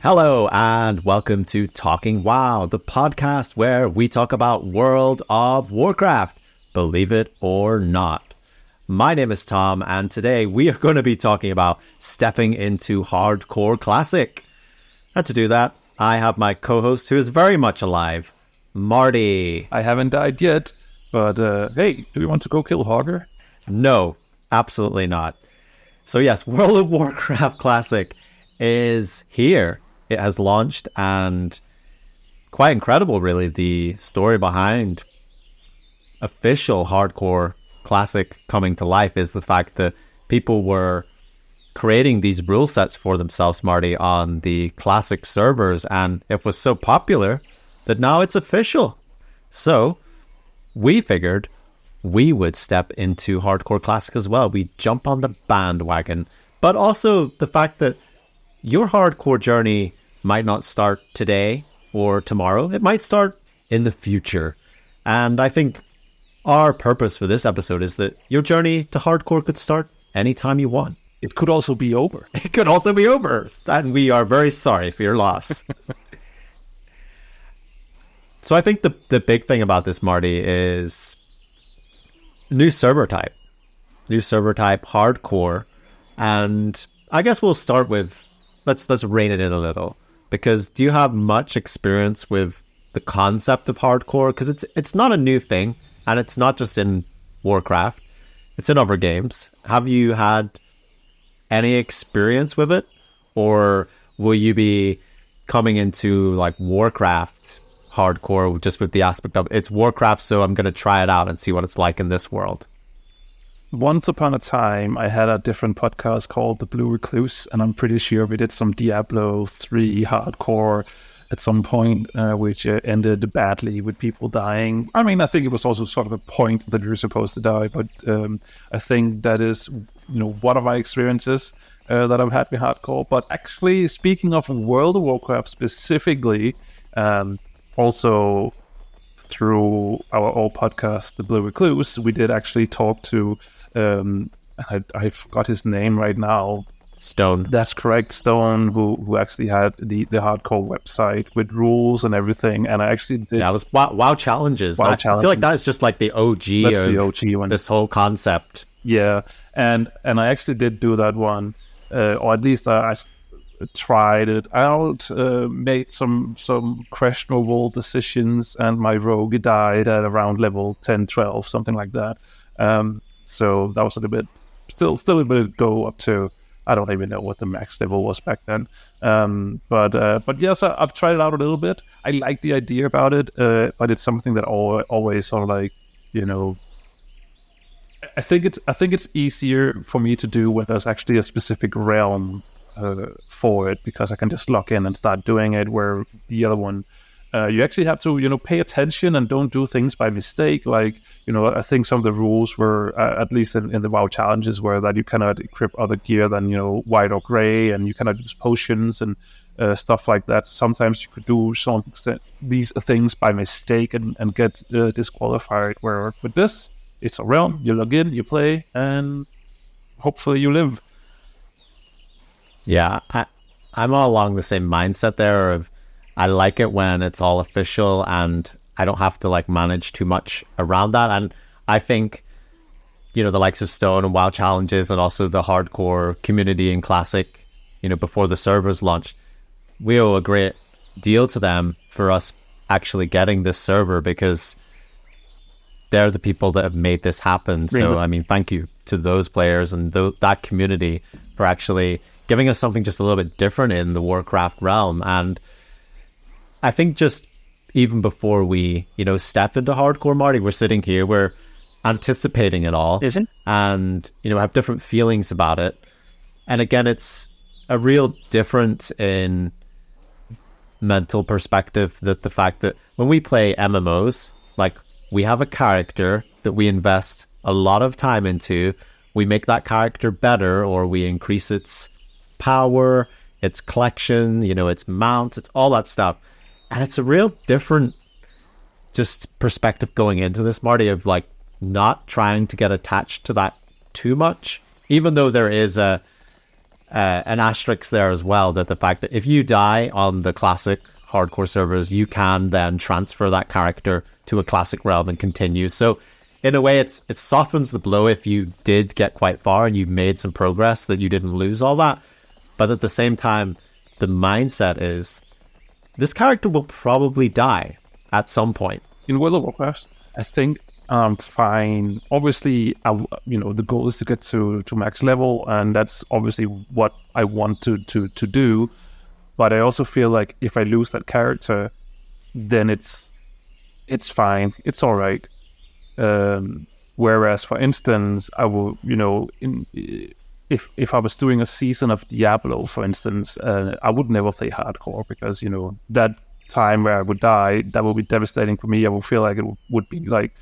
Hello and welcome to Talking WoW, the podcast where we talk about World of Warcraft, believe it or not. My name is Tom and today we are going to be talking about stepping into Hardcore Classic. And to do that, I have my co-host who is very much alive, Marty. I haven't died yet, but hey, do we want to go kill Hogger? No, absolutely not. So yes, World of Warcraft Classic is here. It has launched, and quite incredible, really, the story behind official Hardcore Classic coming to life is the fact that people were creating these rule sets for themselves, Marty, on the Classic servers, and it was so popular that now it's official. So we figured we would step into Hardcore Classic as well. We jump on the bandwagon, but also the fact that your hardcore journey might not start today or tomorrow. It might start in the future. And I think our purpose for this episode is that your journey to hardcore could start anytime you want. It could also be over. It could also be over. And we are very sorry for your loss. So I think the big thing about this, Marty, is new server type. New server type, hardcore. And I guess we'll start with Let's rein it in a little, because do you have much experience with the concept of hardcore? Because it's not a new thing, and it's not just in Warcraft, it's in other games. Have you had any experience with it, or will you be coming into like Warcraft hardcore just with the aspect of it's Warcraft, so I'm going to try it out and see what it's like in this world? Once upon a time, I had a different podcast called The Blue Recluse, and I'm pretty sure we did some Diablo 3 hardcore at some point, which ended badly with people dying. I mean, I think it was also sort of the point that you're supposed to die, but I think that is, one of my experiences that I've had with hardcore. But actually, speaking of World of Warcraft specifically, also through our old podcast, The Blue Recluse, we did actually talk to, I forgot his name right now. Stone. That's correct, Stone, who actually had the hardcore website with rules and everything. And I actually did. Yeah, it was WoW Challenges. I feel like that's just like the OG That's of the OG one. This whole concept. Yeah, and I actually did do that one, or at least I tried it out, made some questionable decisions, and my rogue died at around level 10, 12, something like that. So that was a little bit, still a bit go up to, I don't even know what the max level was back then. But yes, I've tried it out a little bit. I like the idea about it, but it's something that always sort of like, I think it's easier for me to do when there's actually a specific realm for it, because I can just log in and start doing it, where the other one, you actually have to, pay attention and don't do things by mistake. Like, I think some of the rules were, at least in the WoW challenges, were that you cannot equip other gear than, white or gray, and you cannot use potions and stuff like that. Sometimes you could do these things by mistake and get disqualified, where with this, it's a realm, you log in, you play, and hopefully you live. Yeah, I'm all along the same mindset there of I like it when it's all official and I don't have to like manage too much around that. And I think, the likes of Stone and WoW Challenges and also the hardcore community in Classic, before the servers launched, we owe a great deal to them for us actually getting this server, because they're the people that have made this happen. Really? So, I mean, thank you to those players and that community for actually giving us something just a little bit different in the Warcraft realm. And I think just even before we, step into hardcore, Marty, we're sitting here, we're anticipating it all. Isn't? And, have different feelings about it. And again, it's a real difference in mental perspective, that the fact that when we play MMOs, like, we have a character that we invest a lot of time into, we make that character better, or we increase its power, its collection, its mounts, it's all that stuff. And it's a real different just perspective going into this, Marty, of like not trying to get attached to that too much, even though there is a an asterisk there as well, that the fact that if you die on the classic hardcore servers, you can then transfer that character to a classic realm and continue. So in a way, it softens the blow if you did get quite far and you made some progress, that you didn't lose all that. But at the same time, the mindset is this character will probably die at some point. In World of Warcraft, I think I'm fine. Obviously, the goal is to get to max level, and that's obviously what I want to do. But I also feel like if I lose that character, then it's fine. It's all right. Whereas, for instance, I will, if I was doing a season of Diablo, for instance, I would never play hardcore because, that time where I would die, that would be devastating for me. I would feel like it would be like,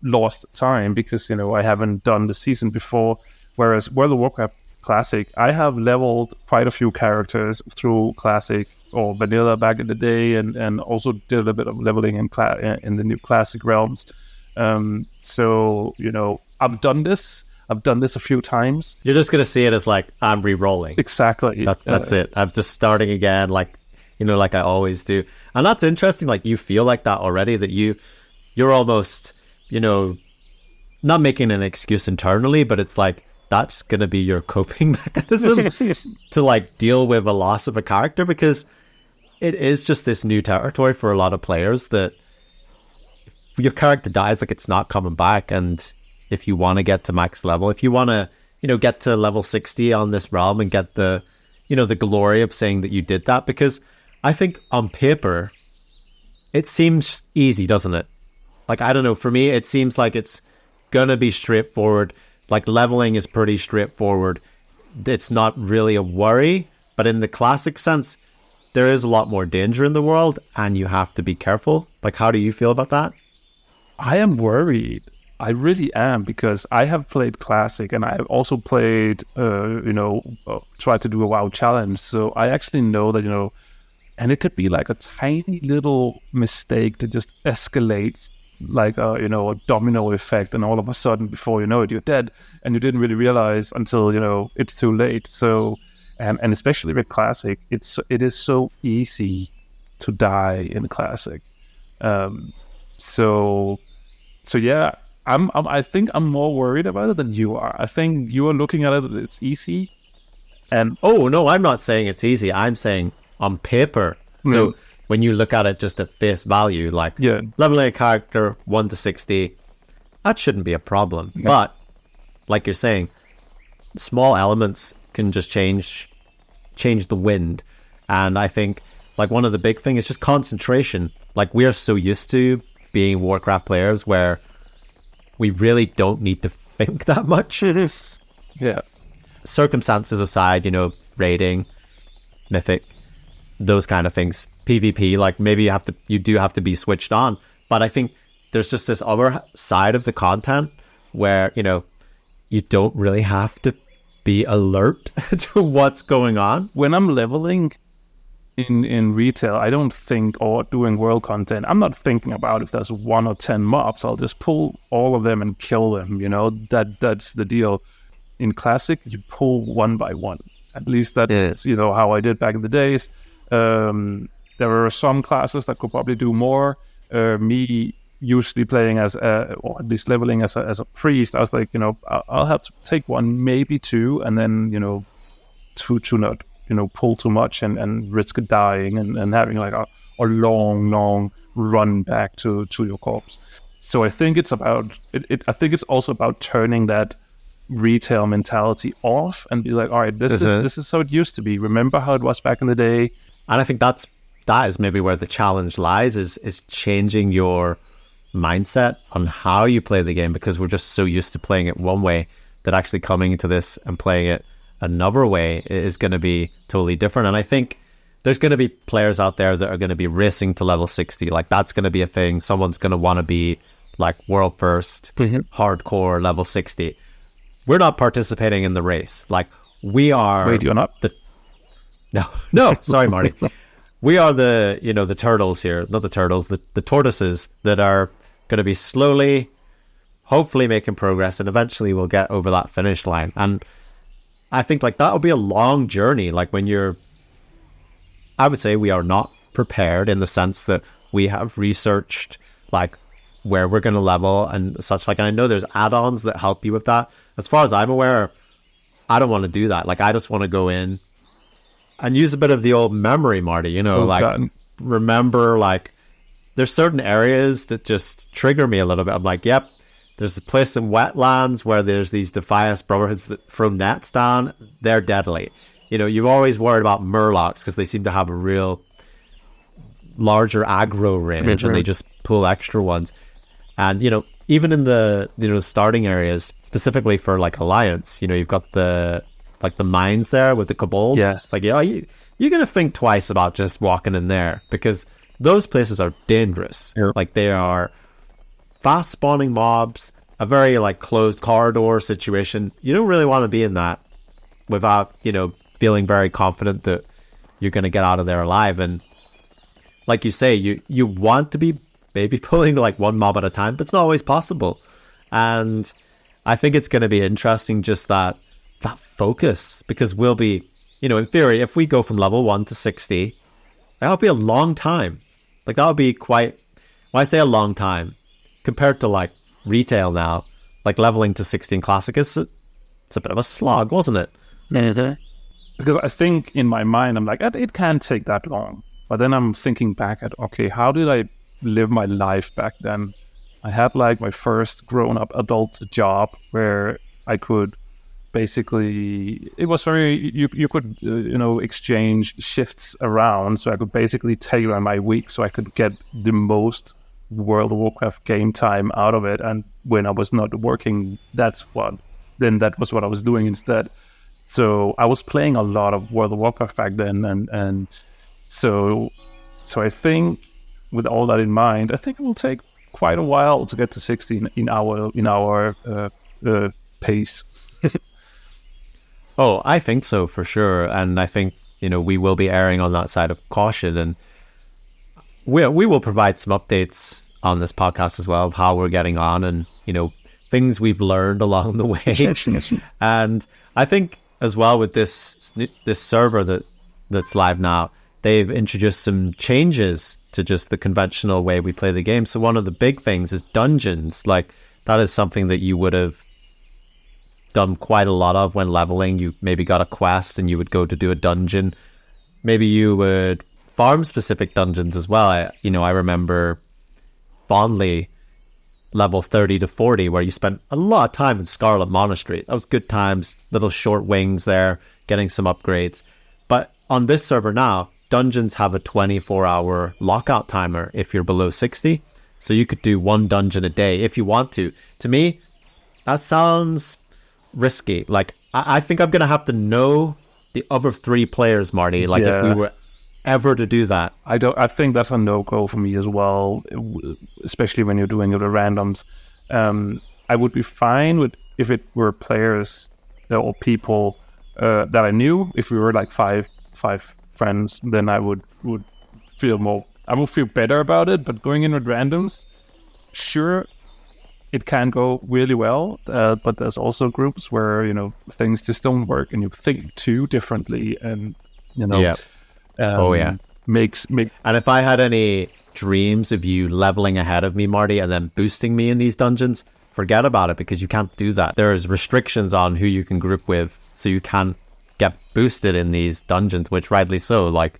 lost time because, I haven't done the season before. Whereas World of Warcraft Classic, I have leveled quite a few characters through Classic or Vanilla back in the day, and also did a bit of leveling in the new Classic realms. So, I've done this a few times. You're just going to see it as like, I'm re-rolling. Exactly. That's it. I'm just starting again, like I always do. And that's interesting. Like, you feel like that already, that you're almost, not making an excuse internally, but it's like, that's going to be your coping mechanism to like deal with a loss of a character, because it is just this new territory for a lot of players that if your character dies, like, it's not coming back. And if you want to get to max level, if you want to, get to level 60 on this realm and get the, the glory of saying that you did that, because I think on paper, it seems easy, doesn't it? Like, I don't know, for me, it seems like it's going to be straightforward. Like, leveling is pretty straightforward. It's not really a worry, but in the classic sense, there is a lot more danger in the world and you have to be careful. Like, how do you feel about that? I am worried. I really am, because I have played Classic and I have also played, tried to do a WoW challenge. So I actually know that, and it could be like a tiny little mistake that just escalates like a domino effect, and all of a sudden, before you know it, you're dead, and you didn't really realize until it's too late. So, and especially with Classic, it is so easy to die in Classic. So yeah, I think I'm more worried about it than you are. I think you are looking at it, it's easy, and oh no, I'm not saying it's easy. I'm saying on paper. So when you look at it just at face value, like leveling a character 1 to 60, that shouldn't be a problem. Yeah. But like you're saying, small elements can just change the wind. And I think like one of the big things is just concentration. Like, we are so used to being Warcraft players where we really don't need to think that much. It is. Yeah. Circumstances aside, raiding, mythic, those kind of things, PvP, like maybe you do have to be switched on. But I think there's just this other side of the content where, you don't really have to be alert to what's going on. When I'm leveling in retail, I don't think, or doing world content, I'm not thinking about if there's 1 or 10 mobs. I'll just pull all of them and kill them. That's the deal. In Classic, you pull one by one. At least that's how I did back in the days. There were some classes that could probably do more. Me usually playing as or at least leveling as a priest, I was like, I'll have to take 1, maybe 2, and then to not pull too much and risk dying and having like a long run back to your corpse. So I think it's about it. I think it's also about turning that retail mentality off and be like, all right, this is how it used to be. Remember how it was back in the day? And I think that is maybe where the challenge lies, is changing your mindset on how you play the game, because we're just so used to playing it one way that actually coming into this and playing it another way is going to be totally different. And I think there's going to be players out there that are going to be racing to level 60. Like, that's going to be a thing. Someone's going to want to be like world first, hardcore level 60. We're not participating in the race. Like, we are... Wait, you're not? No, sorry, Marty. We are the turtles here, not the turtles, the tortoises that are going to be slowly, hopefully making progress, and eventually we'll get over that finish line. And I think like that would be a long journey. Like when I would say we are not prepared in the sense that we have researched like where we're going to level and such. Like, and I know there's add-ons that help you with that. As far as I'm aware, I don't want to do that. Like, I just want to go in and use a bit of the old memory, Marty, remember, like, there's certain areas that just trigger me a little bit. I'm like, yep, there's a place in wetlands where there's these Defias Brotherhoods that throw nets down. They're deadly. You've always worried about Murlocs because they seem to have a real larger aggro range and they just pull extra ones. And, even in the, starting areas, specifically for like Alliance, you've got the mines there with the kobolds. Yes. Like, you're going to think twice about just walking in there because those places are dangerous. Yep. Like, they are fast spawning mobs, a very like closed corridor situation. You don't really want to be in that without, feeling very confident that you're going to get out of there alive. And like you say, you want to be maybe pulling like one mob at a time, but it's not always possible. And I think it's going to be interesting, just that focus, because we'll be, in theory, if we go from level 1 to 60, that'll be a long time. Like, that'll be quite, when I say a long time, compared to like retail now, like leveling to 16 Classic it's a bit of a slog, wasn't it? Because I think in my mind, I'm like, it can't take that long. But then I'm thinking back at, okay, how did I live my life back then? I had like my first grown-up adult job where I could basically, it was very, you could, exchange shifts around. So I could basically tailor my week so I could get the most World of Warcraft game time out of it. And when I was not working, that was what I was doing instead. So I was playing a lot of World of Warcraft back then. And so I think with all that in mind, I think it will take quite a while to get to 60 in our pace. Oh, I think so for sure. And I think, we will be erring on that side of caution. And we will provide some updates on this podcast as well of how we're getting on and, things we've learned along the way. And I think as well with this server that's live now, they've introduced some changes to just the conventional way we play the game. So one of the big things is dungeons. Like, that is something that you would have done quite a lot of when leveling. You maybe got a quest and you would go to do a dungeon. Maybe you would farm specific dungeons as well. I remember fondly level 30 to 40 where you spent a lot of time in Scarlet Monastery. That was good times, little short wings there, getting some upgrades. But on this server now, dungeons have a 24-hour lockout timer if you're below 60. So you could do one dungeon a day if you want to. To me, that sounds risky. Like, I think I'm going to have to know the other 3 players, Marty. Like, if we were ever to do that. I think that's a no-go for me as well, especially when you're doing the randoms. I would be fine with if it were players or people that I knew. If we were like five friends, then I would feel better about it. But going in with randoms, sure, it can go really well, but there's also groups where things just don't work and you think too differently, and makes. And if I had any dreams of you leveling ahead of me, Marty, and then boosting me in these dungeons, forget about it, because you can't do that. There's restrictions on who you can group with, so you can't get boosted in these dungeons, which rightly so. Like,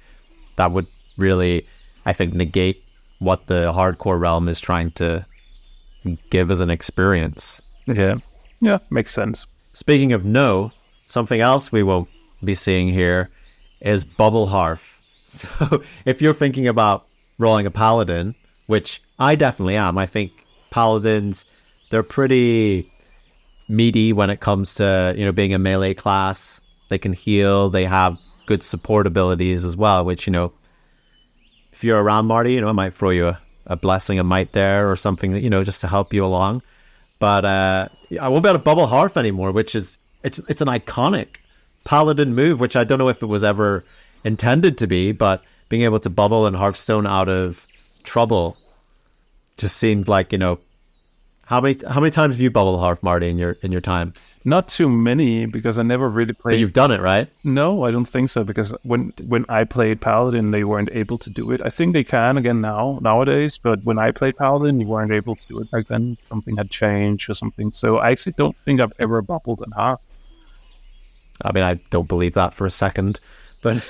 that would really, I think, negate what the hardcore realm is trying to give as an experience. Yeah, makes sense. Speaking of something else we won't be seeing here is Bubble Hearth. So if you're thinking about rolling a paladin, which I definitely am, I think paladins, they're pretty meaty when it comes to being a melee class. They can heal, they have good support abilities as well, which if you're around, Marty, I might throw you a blessing of might there or something that just to help you along. But I won't be able to Bubble Hearth anymore, which is it's an iconic paladin move, which I don't know if it was ever intended to be, but being able to bubble and Hearthstone out of trouble just seemed like how many times have you Bubble Hearth, Marty, in your time? Not too many, because I never really But played. you've done it, right? No, I don't think so, because when I played Paladin, they weren't able to do it. I think they can again nowadays, but when I played Paladin, you weren't able to do it back then. Something had changed or something. So I actually don't think I've ever bubbled in half. I mean, I don't believe that for a second. But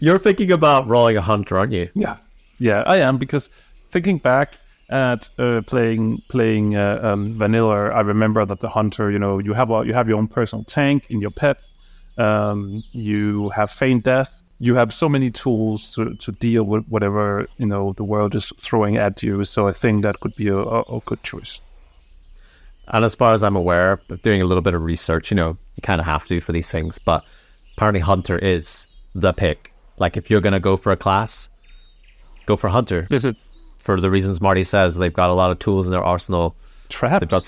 you're thinking about rolling a hunter, aren't you? Yeah, I am, because thinking back at playing vanilla, I remember that the hunter, you have your own personal tank in your pet. You have feign death. You have so many tools to deal with whatever the world is throwing at you. So I think that could be a good choice. And as far as I'm aware, doing a little bit of research, you kind of have to for these things, but apparently hunter is the pick. Like, if you're going to go for a class, go for hunter. Is it? For the reasons Marty says, they've got a lot of tools in their arsenal. Traps. They've got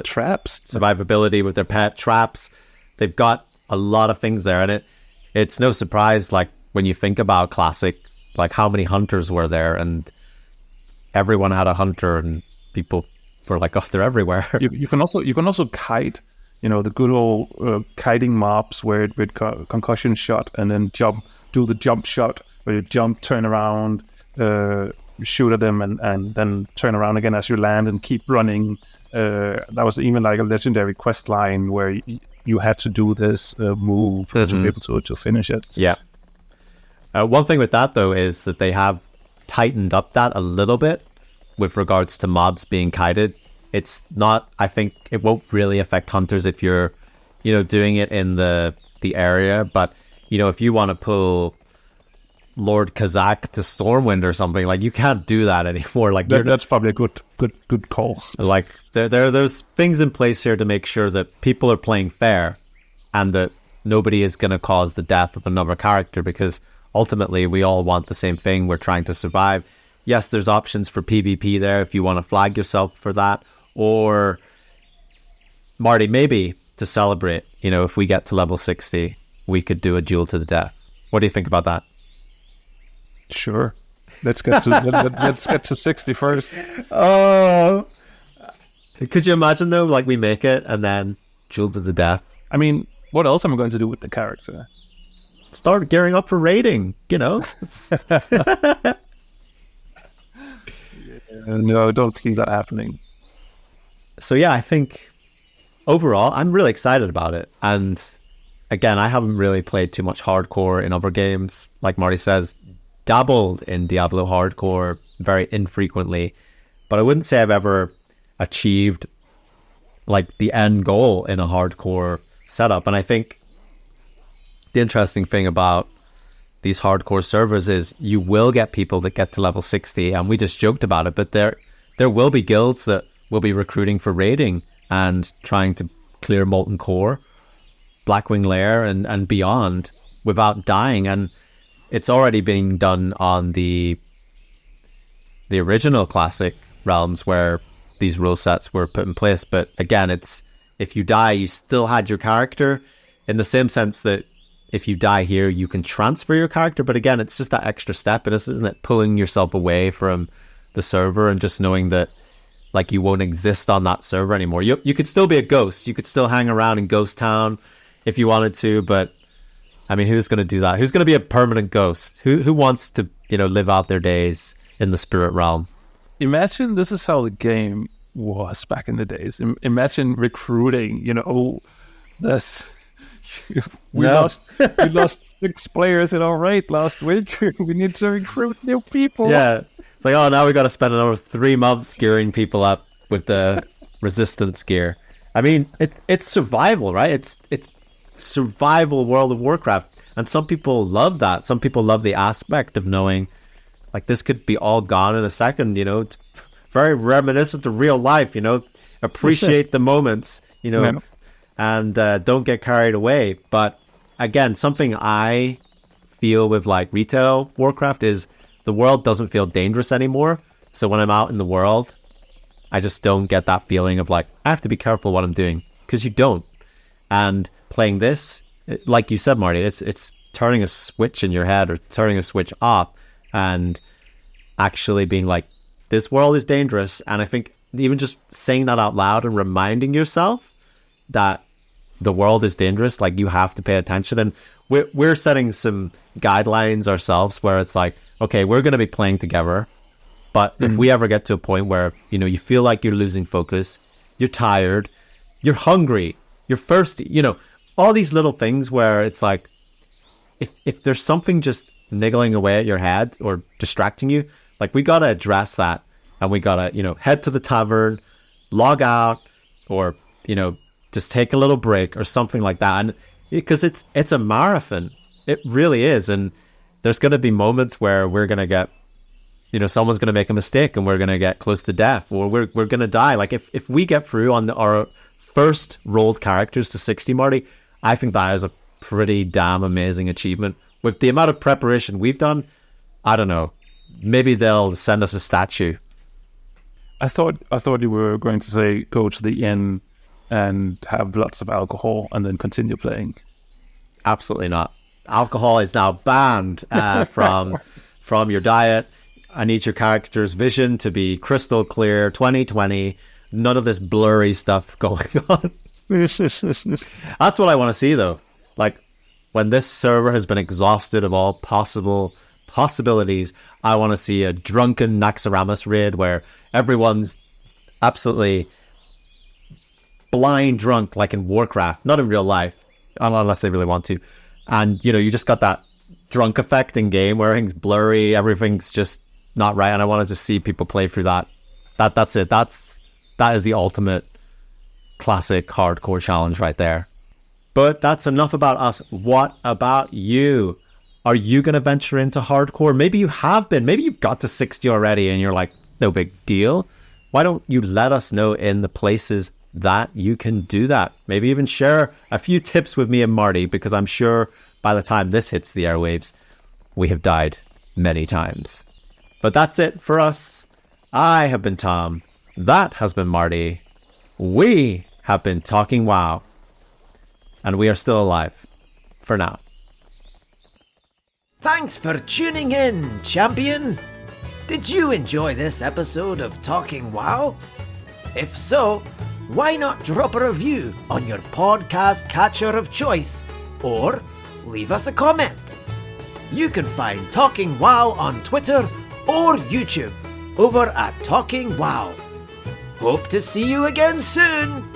Traps. survivability with their pet, traps. They've got a lot of things there. And it's no surprise, like, when you think about Classic, like, how many hunters were there, and everyone had a hunter, and people were like, oh, they're everywhere. You can also kite, the good old kiting mobs where with concussion shot, and then do the jump shot where you jump, turn around, shoot at them, and then turn around again as you land and keep running. That was even like a legendary quest line where you had to do this move to be able to finish it. Yeah. One thing with that, though, is that they have tightened up that a little bit with regards to mobs being kited. It's not, I think it won't really affect hunters if you're, doing it in the area. But, if you want to pull Lord Kazak to Stormwind or something, like, you can't do that anymore. Like, that's probably a good call. Like, there's things in place here to make sure that people are playing fair, and that nobody is going to cause the death of another character, because ultimately we all want the same thing. We're trying to survive. Yes, there's options for PvP there if you want to flag yourself for that, or Marty, maybe to celebrate, if we get to level 60, we could do a duel to the death. What do you think about that? Sure. Let's get to 60 first. Oh, could you imagine though? Like, we make it and then duel to the death. I mean, what else am I going to do with the character? Start gearing up for raiding. No, I don't see that happening. So yeah, I think overall, I'm really excited about it. And again, I haven't really played too much hardcore in other games. Like Marty says, dabbled in Diablo hardcore very infrequently, but I wouldn't say I've ever achieved like the end goal in a hardcore setup. And I think the interesting thing about these hardcore servers is you will get people that get to level 60, and we just joked about it, but there will be guilds that will be recruiting for raiding and trying to clear Molten Core, Blackwing Lair, and beyond without dying. And it's already being done on the original Classic realms where these rule sets were put in place. But again, it's, if you die, you still had your character, in the same sense that if you die here, you can transfer your character. But again, it's just that extra step, isn't it? Pulling yourself away from the server and just knowing that, like, you won't exist on that server anymore. You could still be a ghost. You could still hang around in Ghost Town if you wanted to, but I mean, who's going to do that? Who's going to be a permanent ghost? Who wants to, live out their days in the spirit realm? Imagine this is how the game was back in the days. Imagine recruiting, this. We lost 6 players in our raid last week. We need to recruit new people. Yeah. It's like, oh, now we got to spend another 3 months gearing people up with the resistance gear. I mean, it's survival, right? It's survival World of Warcraft. And some people love that. Some people love the aspect of knowing, like, this could be all gone in a second, It's very reminiscent of real life, Appreciate the moments, Yeah. And don't get carried away. But again, something I feel with, like, retail Warcraft is the world doesn't feel dangerous anymore. So when I'm out in the world, I just don't get that feeling of, like, I have to be careful what I'm doing, because you don't. And playing this, like you said, Marty, it's turning a switch in your head, or turning a switch off, and actually being like, this world is dangerous. And I think even just saying that out loud and reminding yourself that the world is dangerous. Like, you have to pay attention. And we're setting some guidelines ourselves where it's like, okay, we're going to be playing together. But if we ever get to a point where, you know, you feel like you're losing focus, you're tired, you're hungry, you're thirsty, you know, all these little things where it's like, if there's something just niggling away at your head or distracting you, like, we got to address that. And we got to, you know, head to the tavern, log out, or, you know, just take a little break or something like that. And because it's a marathon, it really is. And there's going to be moments where we're going to get, you know, someone's going to make a mistake and we're going to get close to death, or we're going to die. Like, if we get through on our first rolled characters to 60, Marty, I think that is a pretty damn amazing achievement. With the amount of preparation we've done, I don't know, maybe they'll send us a statue. I thought you were going to say go to the inn and have lots of alcohol and then continue playing. Absolutely not. Alcohol is now banned from your diet. I need your character's vision to be crystal clear, 2020. None of this blurry stuff going on. That's what I want to see, though. Like, when this server has been exhausted of all possible possibilities, I want to see a drunken Naxxramas raid where everyone's absolutely blind drunk, like in Warcraft, not in real life, unless they really want to. And, you know, you just got that drunk effect in game where everything's blurry, everything's just not right. And I wanted to see people play through that. That's it. That is the ultimate classic hardcore challenge right there. But that's enough about us. What about you? Are you going to venture into hardcore? Maybe you have been. Maybe you've got to 60 already and you're like, no big deal. Why don't you let us know in the places that you can do that? Maybe even share a few tips with me and Marty, because I'm sure by the time this hits the airwaves, we have died many times. But that's it for us. I have been Tom. That has been Marty. We have been talking WoW. And we are still alive. For now. Thanks for tuning in, champion! Did you enjoy this episode of Talking WoW? If so, why not drop a review on your podcast catcher of choice, or leave us a comment? You can find Talking WoW on Twitter or YouTube over at Talking WoW. Hope to see you again soon!